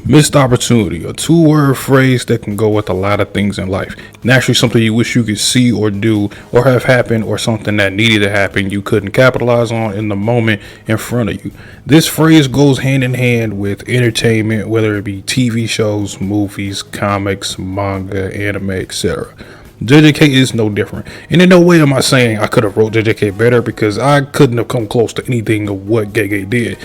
Missed opportunity, a two-word phrase that can go with a lot of things in life. Naturally, something you wish you could see or do or have happen, or something that needed to happen you couldn't capitalize on in the moment in front of you. This phrase goes hand in hand with entertainment, whether it be TV shows, movies, comics, manga, anime, etc. JJK is no different. And in no way am I saying I could have wrote JJK better, because I couldn't have come close to anything of what Gege did.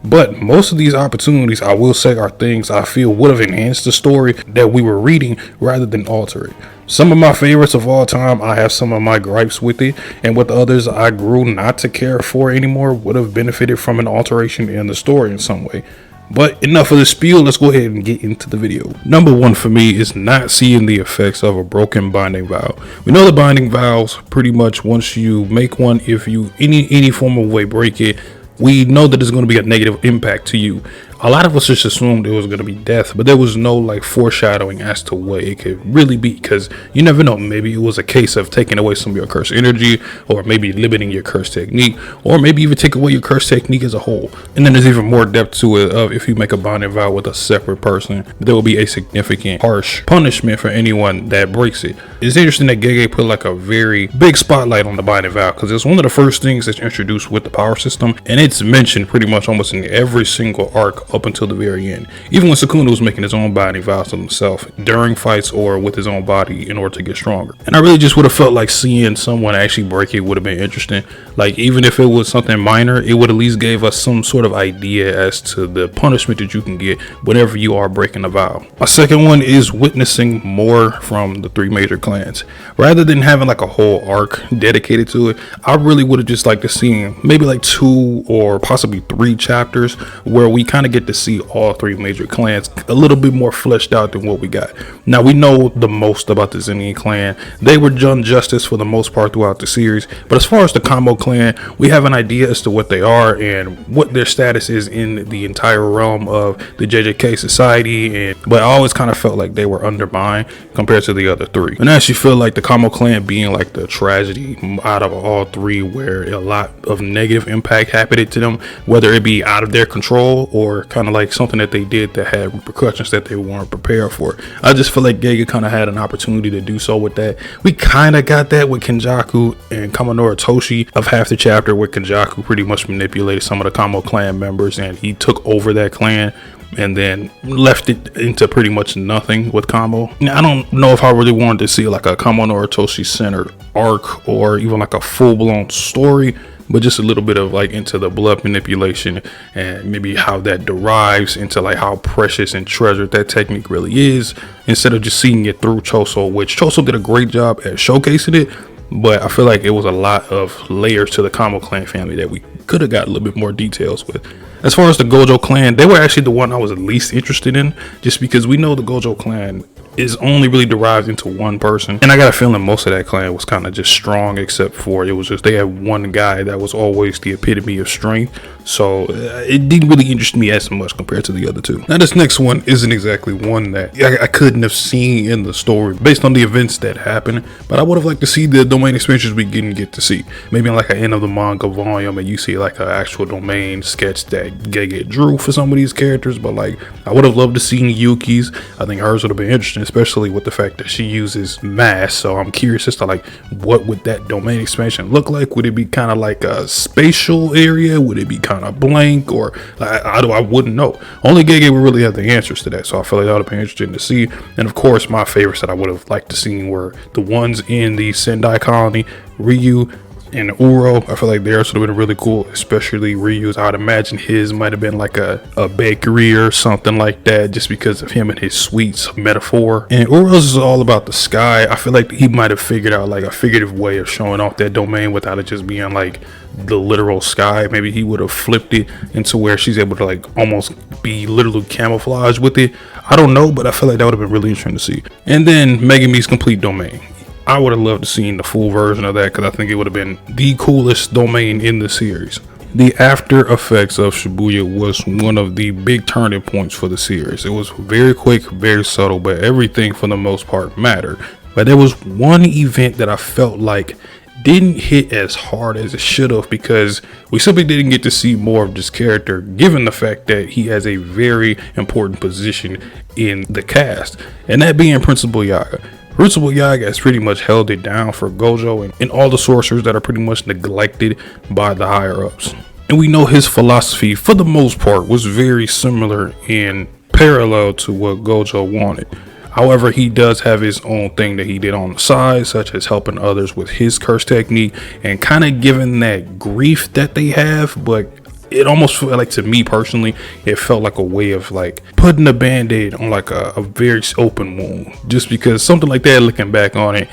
But most of these opportunities, I will say, are things I feel would have enhanced the story that we were reading rather than alter it. Some of my favorites of all time, I have some of my gripes with it, and with others I grew not to care for anymore would have benefited from an alteration in the story in some way. But enough of the spiel, let's go ahead and get into the video. Number one for me is not seeing the effects of a broken binding vow. We know the binding vows, pretty much once you make one, if you any form of way break it, we know that there's going to be a negative impact to you. A lot of us just assumed it was going to be death, but there was no foreshadowing as to what it could really be, because you never know. Maybe it was a case of taking away some of your curse energy, or maybe limiting your curse technique, or maybe even take away your curse technique as a whole. And then there's even more depth to it of if you make a bonding vow with a separate person, there will be a significant harsh punishment for anyone that breaks it. It's interesting that Gege put a very big spotlight on the binding vow, because it's one of the first things that's introduced with the power system, and it's mentioned pretty much almost in every single arc up until the very end. Even when Sukuna was making his own binding vows to himself during fights or with his own body in order to get stronger. And I really just would have felt like seeing someone actually break it would have been interesting. Even if it was something minor, it would at least gave us some sort of idea as to the punishment that you can get whenever you are breaking a vow. My second one is witnessing more from the three major clans. Rather than having a whole arc dedicated to it, I really would have just liked to see maybe 2 or possibly 3 chapters where we kind of get to see all 3 major clans a little bit more fleshed out than what we got. Now, we know the most about the Zennin clan. They were done justice for the most part throughout the series, but as far as the Kamo clan, we have an idea as to what they are and what their status is in the entire realm of the JJK society, but I always kind of felt like they were undermined compared to the other 3. And I actually feel like the Kamo clan being the tragedy out of all 3, where a lot of negative impact happened to them, whether it be out of their control or kind of something that they did that had repercussions that they weren't prepared for. I just feel like Gege kind of had an opportunity to do so with that. We kind of got that with Kenjaku and Kaminora Toshi of half the chapter, where Kenjaku pretty much manipulated some of the Kamo clan members and he took over that clan and then left it into pretty much nothing with Kamo. Now, I don't know if I really wanted to see a Kaminora Toshi centered arc or even a full-blown story, but just a little bit of into the blood manipulation and maybe how that derives into how precious and treasured that technique really is, instead of just seeing it through Choso, which Choso did a great job at showcasing it. But I feel like it was a lot of layers to the Kamo clan family that we could have got a little bit more details with. As far as the Gojo clan, they were actually the one I was least interested in, just because we know the Gojo clan is only really derived into one person, and I got a feeling most of that clan was kind of just strong, except for it was just they had one guy that was always the epitome of strength, so it didn't really interest me as much compared to the other 2. Now, this next one isn't exactly one that I couldn't have seen in the story based on the events that happened, but I would have liked to see the domain expansions we didn't get to see. Maybe in an end of the manga volume, and you see an actual domain sketch that Gege drew for some of these characters. But I would have loved to see Yuki's. I think hers would have been interesting, especially with the fact that she uses mass. So I'm curious as to what would that domain expansion look like? Would it be kind of a spatial area? Would it be kind of blank? Or I wouldn't know. Only Gege would really have the answers to that. So I feel like that would have been interesting to see. And of course, my favorites that I would have liked to see were the ones in the Sendai colony, Ryu and Uro. I feel like theirs would have been really cool, especially Ryu's. I would imagine his might have been a bakery or something like that, just because of him and his sweets metaphor. And Uro's is all about the sky. I feel like he might have figured out a figurative way of showing off that domain without it just being the literal sky. Maybe he would have flipped it into where she's able to almost be literally camouflaged with it. I don't know, but I feel like that would have been really interesting to see. And then Megami's complete domain. I would have loved to see the full version of that, because I think it would have been the coolest domain in the series. The after effects of Shibuya was one of the big turning points for the series. It was very quick, very subtle, but everything for the most part mattered. But there was one event that I felt didn't hit as hard as it should have, because we simply didn't get to see more of this character, given the fact that he has a very important position in the cast, and that being Principal Yaga. Principal Yaga has pretty much held it down for Gojo and all the sorcerers that are pretty much neglected by the higher ups. And we know his philosophy, for the most part, was very similar in parallel to what Gojo wanted. However, he does have his own thing that he did on the side, such as helping others with his curse technique and kind of giving that grief that they have. But it almost felt like, to me personally, it felt like a way of like putting a band-aid on like a very open wound, just because something like that, looking back on it,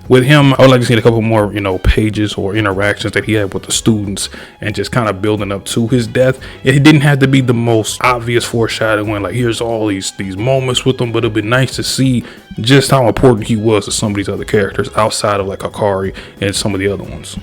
with him, I would like to see a couple more, pages or interactions that he had with the students, and just kind of building up to his death. It didn't have to be the most obvious foreshadowing, like here's all these moments with him, but it'd be nice to see just how important he was to some of these other characters outside of like Hikari and some of the other ones.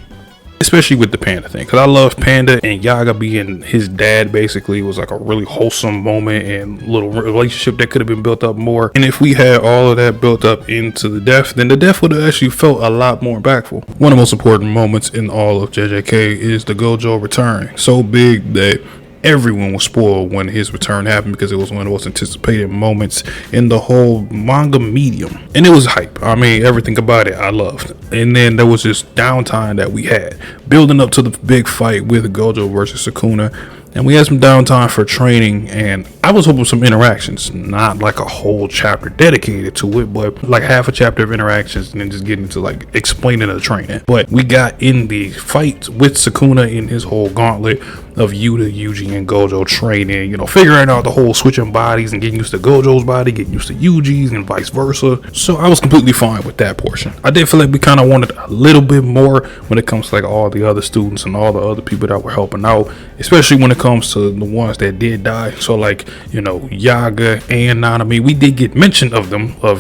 Especially with the Panda thing, because I love Panda, and Yaga being his dad basically was like a really wholesome moment and little relationship that could have been built up more. And if we had all of that built up into the death, then the death would have actually felt a lot more impactful. One of the most important moments in all of JJK is the Gojo return. So big that everyone was spoiled when his return happened, because it was one of the most anticipated moments in the whole manga medium, and it was hype. I mean, everything about it I loved. And then there was this downtime that we had building up to the big fight with Gojo versus Sukuna, and we had some downtime for training, and I was hoping some interactions, not like a whole chapter dedicated to it, but like half a chapter of interactions and then just getting to like explaining the training. But we got in the fight with Sukuna in his whole gauntlet of Yuta, Yuji, and Gojo training, figuring out the whole switching bodies and getting used to Gojo's body, getting used to Yuji's, and vice versa. So I was completely fine with that portion. I did feel like we kind of wanted a little bit more when it comes to like all the other students and all the other people that were helping out, especially when it comes to the ones that did die. So like, Yaga and Nanami, we did get mention of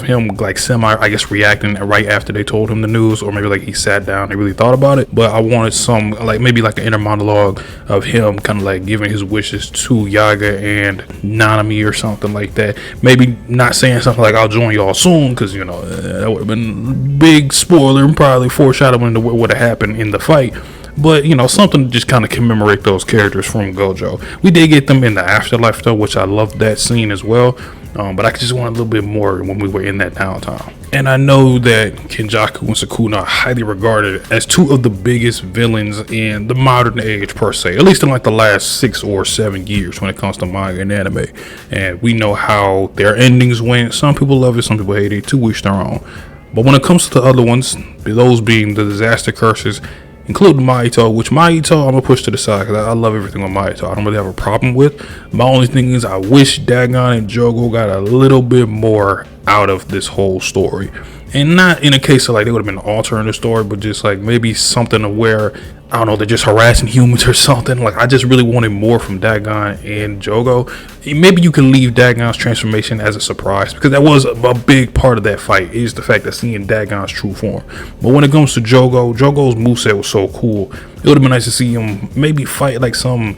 him like I guess reacting right after they told him the news, or maybe like he sat down and really thought about it. But I wanted some, like maybe like an inner monologue of him kind of like giving his wishes to Yaga and Nanami or something like that. Maybe not saying something like I'll join y'all soon, because that would have been big spoiler and probably foreshadowing to what would have happened in the fight. But something to just kind of commemorate those characters from Gojo. We did get them in the afterlife though, which I loved that scene as well. But I just want a little bit more when we were in that downtime. And I know that Kenjaku and Sukuna are highly regarded as two of the biggest villains in the modern age per se, at least in like the last 6 or 7 years when it comes to manga and anime. And we know how their endings went. Some people love it, some people hate it, to each their own. But when it comes to the other ones, those being the disaster curses, including Mahito, which Mahito I'm gonna push to the side because I love everything on Mahito. I don't really have a problem with. My only thing is I wish Dagon and Jogo got a little bit more out of this whole story, and not in a case of like they would have been altering the story, but just like maybe something to where, I don't know, they're just harassing humans or something. Like I just really wanted more from Dagon and Jogo. Maybe you can leave Dagon's transformation as a surprise, because that was a big part of that fight, is the fact that seeing Dagon's true form. But when it comes to Jogo's moveset was so cool. It would have been nice to see him maybe fight like some,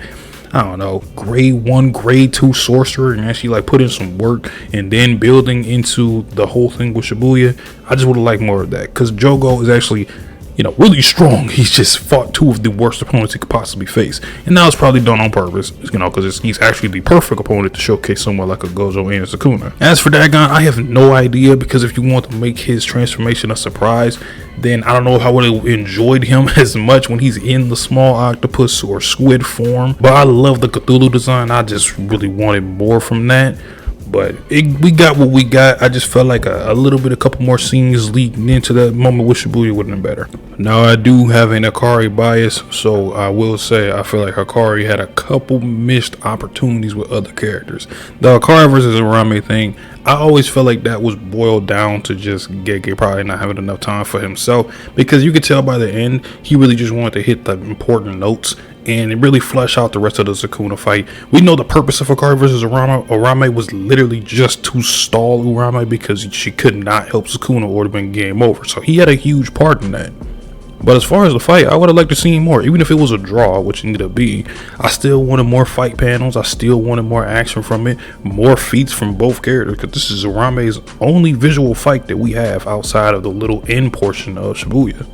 I don't know, grade 1, grade 2 sorcerer, and actually like put in some work and then building into the whole thing with Shibuya. I just would have liked more of that, because Jogo is actually, really strong. He's just fought 2 of the worst opponents he could possibly face, and that was probably done on purpose, because he's actually the perfect opponent to showcase someone like a Gojo and Sukuna. As for Dagon, I have no idea, because if you want to make his transformation a surprise, then I don't know if I would have enjoyed him as much when he's in the small octopus or squid form. But I love the Cthulhu design. I just really wanted more from that. But we got what we got. I just felt like a couple more scenes leading into that moment with Shibuya would have been better. Now I do have an Hikari bias, so I will say I feel like Hikari had a couple missed opportunities with other characters. The Hikari versus Arame thing, I always felt like that was boiled down to just Gege probably not having enough time for himself, because you could tell by the end he really just wanted to hit the important notes and really flesh out the rest of the Sukuna fight. We know the purpose of Hikari versus Arame was literally just to stall Urame, because she could not help Sukuna or it would have been game over. So he had a huge part in that. But as far as the fight, I would have liked to see more. Even if it was a draw, which it ended up being, I still wanted more fight panels. I still wanted more action from it, more feats from both characters, because this is Arame's only visual fight that we have outside of the little end portion of Shibuya.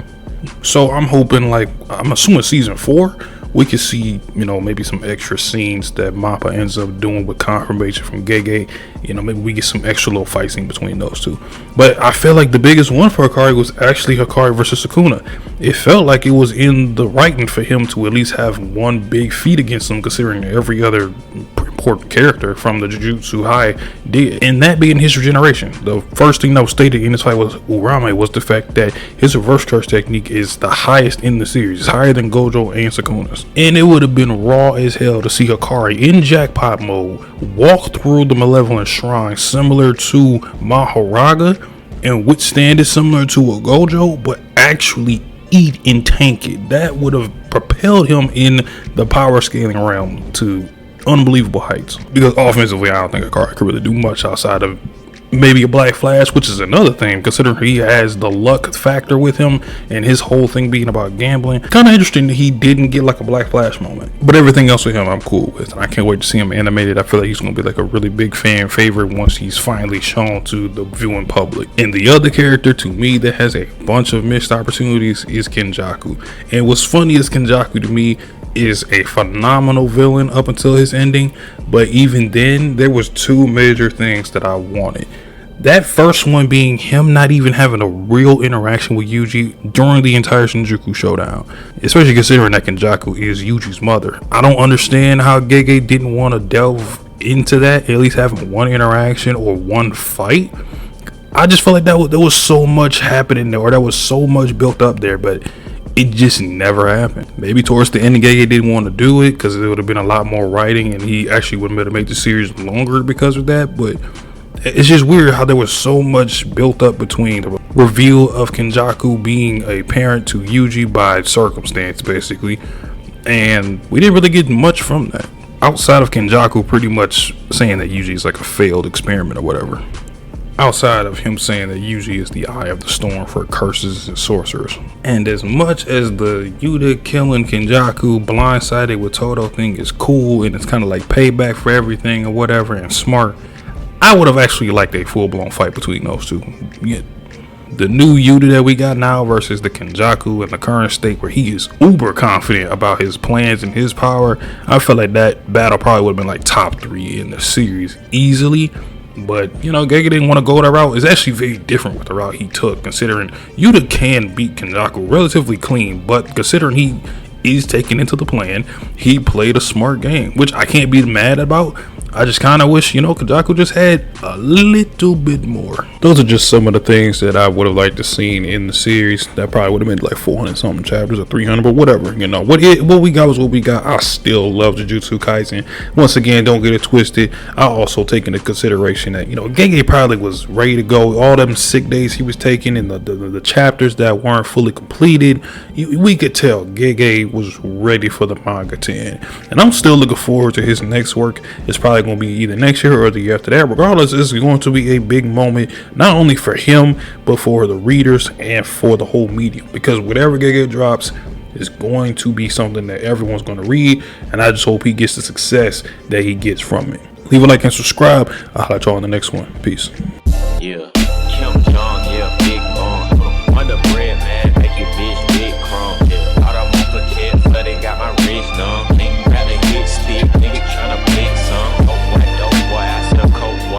So I'm hoping, like, I'm assuming season 4, we could see, maybe some extra scenes that Mappa ends up doing with confirmation from Gege. Maybe we get some extra little fight scene between those two. But I feel like the biggest one for Hikari was actually Hikari versus Sukuna. It felt like it was in the writing for him to at least have one big feat against him, considering every other important character from the Jujutsu High did, and that being his regeneration. The first thing that was stated in this fight was Urame was the fact that his reverse curse technique is the highest in the series. It's higher than Gojo and Sukuna's. And it would have been raw as hell to see Hikari in jackpot mode walk through the Malevolent Shrine similar to Mahoraga and withstand it similar to a Gojo, but actually eat and tank it. That would have propelled him in the power scaling realm to unbelievable heights. Because offensively, I don't think Hikari could really do much outside of maybe a Black Flash, which is another thing, considering he has the luck factor with him and his whole thing being about gambling. Kind of interesting that he didn't get like a Black Flash moment. But everything else with him, I'm cool with. And I can't wait to see him animated. I feel like he's going to be like a really big fan favorite once he's finally shown to the viewing public. And the other character to me that has a bunch of missed opportunities is Kenjaku. And what's funny is Kenjaku to me is a phenomenal villain up until his ending, but even then there was two major things that I wanted. That first one being him not even having a real interaction with Yuji during the entire Shinjuku showdown, especially considering that Kenjaku is Yuji's mother. I don't understand how Gege didn't want to delve into that, at least having one interaction or one fight. I just felt like there was so much happening there, or there was so much built up there, but it just never happened. Maybe towards the end, Gege didn't want to do it because it would have been a lot more writing and he actually would have been able to make the series longer because of that. But it's just weird how there was so much built up between the reveal of Kenjaku being a parent to Yuji by circumstance, basically, and we didn't really get much from that outside of Kenjaku pretty much saying that Yuji is like a failed experiment or whatever. Outside of him saying that Yuji is the eye of the storm for curses and sorcerers. And as much as the Yuta killing Kenjaku blindsided with Todo thing is cool and it's kind of like payback for everything or whatever and smart, I would have actually liked a full-blown fight between those two. Yeah, the new Yuta that we got now versus the Kenjaku in the current state where he is uber confident about his plans and his power. I felt like that battle probably would have been like top 3 in the series easily. But, Gege didn't want to go that route. It's actually very different with the route he took, considering Yuta can beat Kenjaku relatively clean, but considering he is taken into the plan, he played a smart game, which I can't be mad about. I just kind of wish, Kenjaku just had a little bit more. Those are just some of the things that I would have liked to seen in the series. That probably would have been like 400 something chapters or 300, but whatever. What we got was what we got. I still love Jujutsu Kaisen. Once again, don't get it twisted. I also take into consideration that, Gege probably was ready to go. All them sick days he was taking and the chapters that weren't fully completed, we could tell Gege was ready for the manga to end. And I'm still looking forward to his next work. It's probably going to be either next year or the year after that. Regardless, it's going to be a big moment, not only for him, but for the readers and for the whole medium. Because whatever Gege drops is going to be something that everyone's going to read. And I just hope he gets the success that he gets from it. Leave a like and subscribe. I'll let y'all in the next one. Peace.